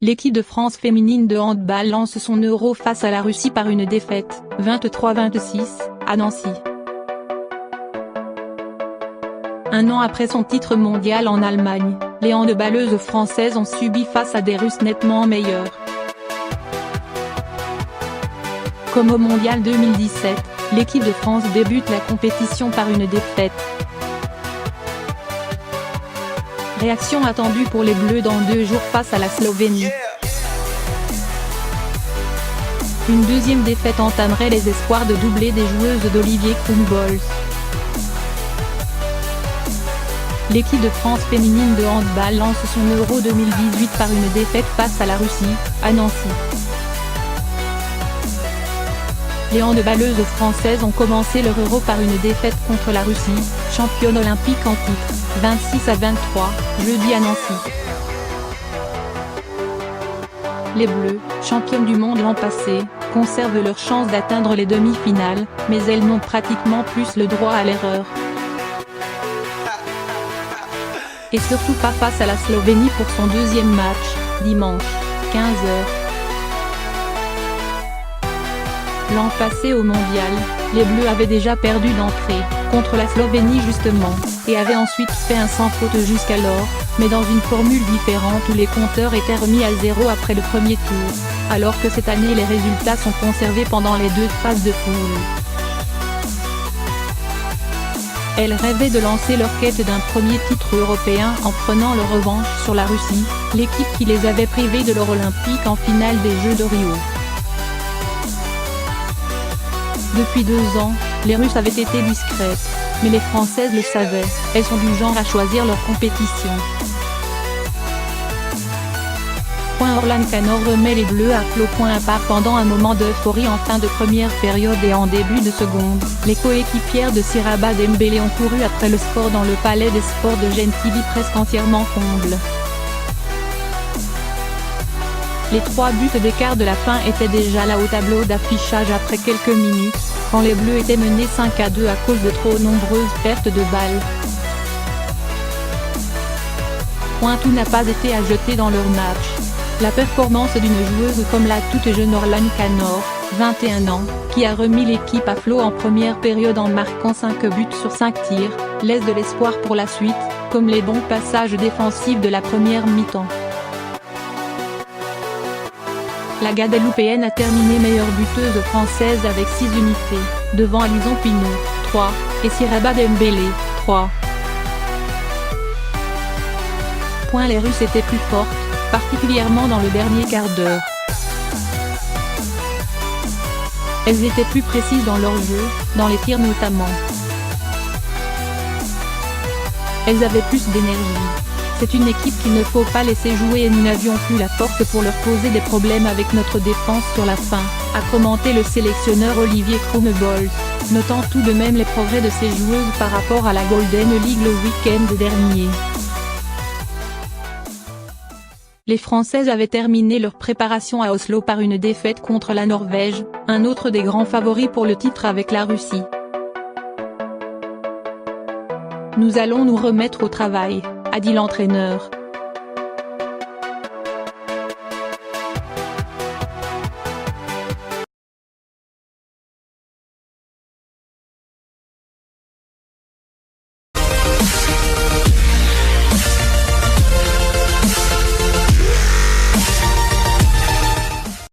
l'équipe de France féminine de handball lance son Euro face à la Russie par une défaite, 23-26, à Nancy. Un an après son titre mondial en Allemagne, les handballeuses françaises ont subi face à des Russes nettement meilleurs. Comme au mondial 2017, l'équipe de France débute la compétition par une défaite. Réaction attendue pour les Bleus dans 2 jours face à la Slovénie. Une deuxième défaite entamerait les espoirs de doubler des joueuses d'Olivier Krumbholz. L'équipe de France féminine de handball lance son Euro 2018 par une défaite face à la Russie, à Nancy. Les handballeuses françaises ont commencé leur Euro par une défaite contre la Russie, championne olympique en titre, 26-23, jeudi à Nancy. Les Bleus, championnes du monde l'an passé, conservent leur chance d'atteindre les demi-finales, mais elles n'ont pratiquement plus le droit à l'erreur. Et surtout pas face à la Slovénie pour son deuxième match, dimanche, 15h. L'an passé au mondial, les Bleus avaient déjà perdu d'entrée, contre la Slovénie justement, et avaient ensuite fait un sans faute jusqu'alors, mais dans une formule différente où les compteurs étaient remis à 0 après le premier tour, alors que cette année les résultats sont conservés pendant les 2 phases de poule. Elles rêvaient de lancer leur quête d'un premier titre européen en prenant leur revanche sur la Russie, l'équipe qui les avait privées de l'or olympique en finale des Jeux de Rio. Depuis 2 ans, les Russes avaient été discrètes, mais les Françaises le savaient, elles sont du genre à choisir leur compétition. Orlan Canor remet les Bleus à flot. À part pendant un moment d'euphorie en fin de première période et en début de seconde, les coéquipières de Siraba Dembélé ont couru après le score dans le palais des sports de Gentilly presque entièrement comble. Les 3 buts d'écart de la fin étaient déjà là au tableau d'affichage après quelques minutes, quand les Bleus étaient menés 5-2 à cause de trop nombreuses pertes de balles. Tout n'a pas été à jeter dans leur match. La performance d'une joueuse comme la toute jeune Orlan Canor, 21 ans, qui a remis l'équipe à flot en première période en marquant 5 buts sur 5 tirs, laisse de l'espoir pour la suite, comme les bons passages défensifs de la première mi-temps. La Guadeloupéenne a terminé meilleure buteuse française avec 6 unités, devant Alison Pinault, 3, et Siraba Dembélé, 3. Les Russes étaient plus fortes, particulièrement dans le dernier quart d'heure. Elles étaient plus précises dans leur jeu, dans les tirs notamment. Elles avaient plus d'énergie. C'est une équipe qu'il ne faut pas laisser jouer et nous n'avions plus la force pour leur poser des problèmes avec notre défense sur la fin, a commenté le sélectionneur Olivier Krumbholz, notant tout de même les progrès de ses joueuses par rapport à la Golden League le week-end dernier. Les Françaises avaient terminé leur préparation à Oslo par une défaite contre la Norvège, un autre des grands favoris pour le titre avec la Russie. Nous allons nous remettre au travail, a dit l'entraîneur.